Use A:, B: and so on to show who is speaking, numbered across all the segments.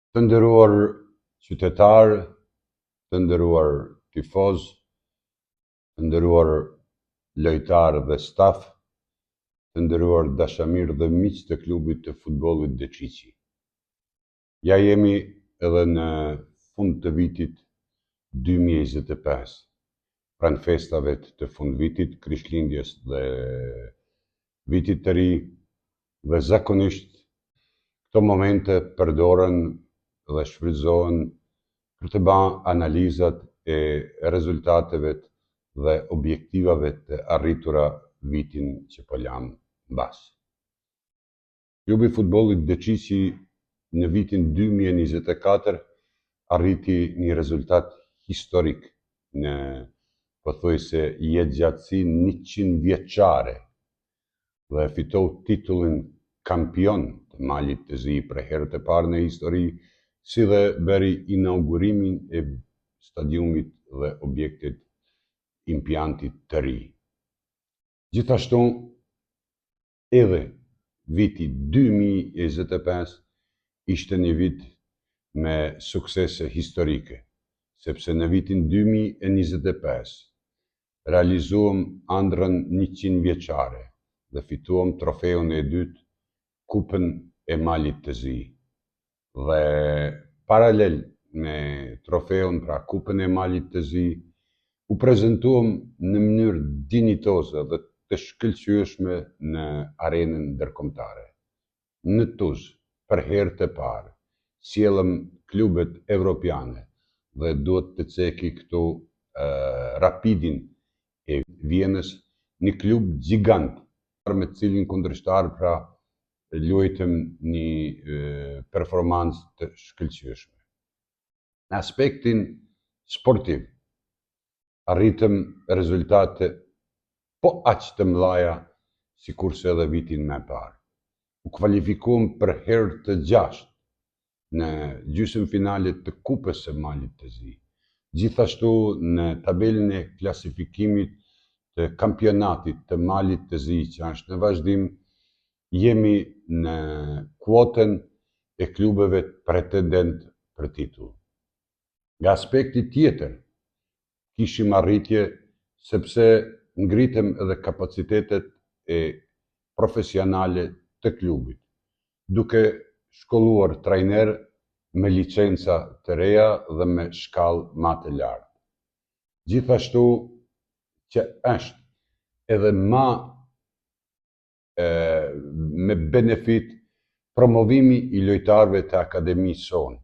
A: Të nderuar qytetarë, të nderuar tifoz, të nderuar lojtarë dhe staf, të nderuar dashamirë dhe miq të klubit të futbollit Deçiqi. Ja jemi edhe në fund të vitit 2025, pranë festave të fundvitit, Krishtlindjes dhe vitit të ri, dhe zakonisht këto momente përdoren dhe shfrytëzohen për të bërë analizat e rezultateve dhe objektivave të arritura vitin që po lan mbas. Klubi futbollit Deçiqi në vitin 2024 arriti një rezultat historik në pothuajse jetëgjatësi 100 vjeçare dhe fitoi titullin kampion të malit të zi për herë të parë në histori, si dhe bëri inaugurimin e stadiumit dhe objektit impiantit të ri. Gjithashtu, edhe viti 2025 ishte një vit me suksese historike, sepse në vitin 2025 realizuam ëndrrën 100 vjeçare dhe fituam trofeun e dytë, Kupën e Malit të Zi. Dhe paralel me trofeun, pra Kupën e Malit të Zi, u prezantuam në mënyrë dinjitoze dhe të shkëlqyeshme në arenën ndërkombëtare. Në Tuzë, për herë të parë, sjellëm klubet evropiane dhe duhet të ceki këtu Rapidin e Vienës, një klub gjigant, me të cilin kundërshtar pra luajtëm një performancë të shkëlqyeshme. Në aspektin sportiv, arritëm rezultate po aq të mëdha sikurse edhe vitin më parë. U kualifikuam për herë të 6 në gjysmëfinalet të Kupës së Malit të Zi. Gjithashtu në tabelën e klasifikimit të kampionatit të Malit të Zi, që është në vazhdim, jemi në kuotën e klubeve pretendent për titull. Nga aspekti tjetër, kishim arritje sepse ngritëm edhe kapacitetet e profesionale të klubit, duke shkolluar trajner me licenca të reja dhe me shkallë më të lartë. Gjithashtu që është edhe më me benefit promovimi i lojtarëve të akademisë sonë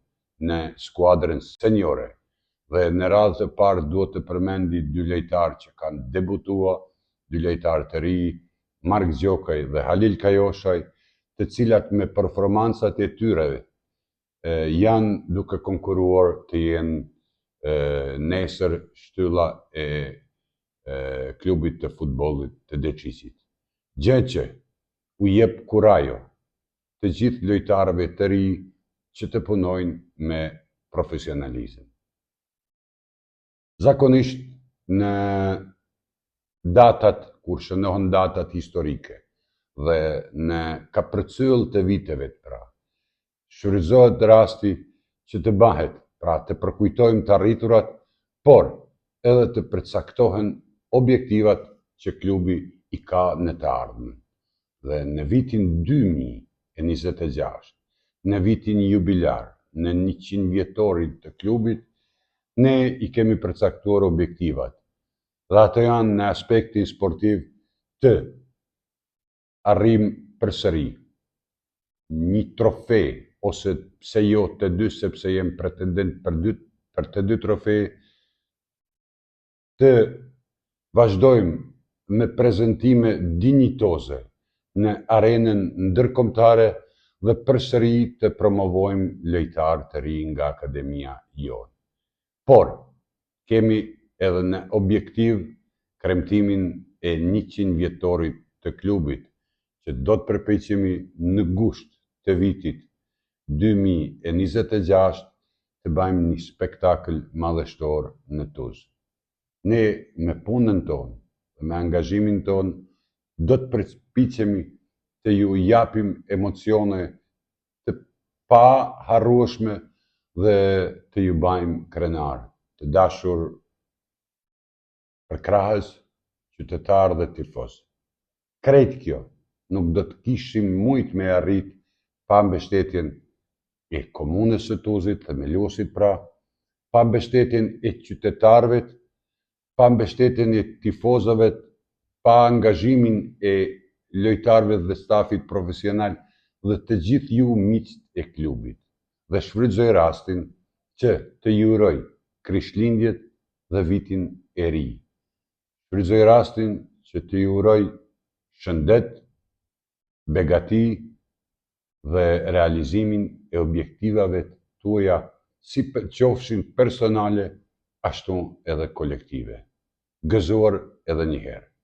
A: në skuadrën seniore, dhe në radhë të parë duhet të përmendi 2 lojtarë që kanë debutuar, 2 lojtarë të ri, Mark Gjokaj dhe Halil Kajoshaj, të cilat me performancat e tyre janë duke konkuruar të jenë nesër shtylla e klubit të futbollit të Deçiqit. Gjë që u jep kurajo të gjithë lojtarëve të ri që të punojnë me profesionalizëm. Zakonisht në datat, kur shënohen datat historike dhe në kapërcyll të viteve, pra, shfrytëzohet rasti që të bëhet, pra të përkujtojmë të arriturat, por edhe të përcaktohen objektivat që klubi i ka në të ardhmen. Dhe në vitin 2026, në vitin jubilar, në 100 vjetorin të klubit, ne i kemi përcaktuar objektivat. Dhe ato janë në aspektin sportiv të arrim përsëri një trofe, ose pse jo të 2, sepse jem pretendent për të 2 trofe, të vazhdojmë me prezentime dinjitoze në arenën ndërkombëtare dhe përsëri të promovojmë lojtarë të ri nga akademia jonë. Por, kemi edhe në objektiv kremtimin e 100 vjetorit të klubit, që do të përpiqemi në gusht të vitit 2026 të bëjmë një spektakël madhështor në Tuzë. Ne me punën tonë, me angazhimin tonë, do të përpiqemi të ju japim emocione të pa harrueshme dhe të ju bajmë krenar, të dashur përkrahës, qytetarë dhe tifoz. Krejt kjo nuk do të kishim mujt me arrit pa mbështetjen e komunës së Tuzit, themeluesit pra, pa mbështetjen e qytetarëve, pa mbështetjen e tifozëve, pa angazhimin e lojtarëve dhe stafit profesional dhe të gjithë ju miqt e klubit. Dhe shfrytëzoj rastin që të ju uroj Krishtlindjet dhe vitin e ri. Shfrytëzoj rastin që të ju uroj shëndet, begati dhe realizimin e objektivave tuaja si qofshin personale, ashtu edhe kolektive. Gëzuar edhe një herë.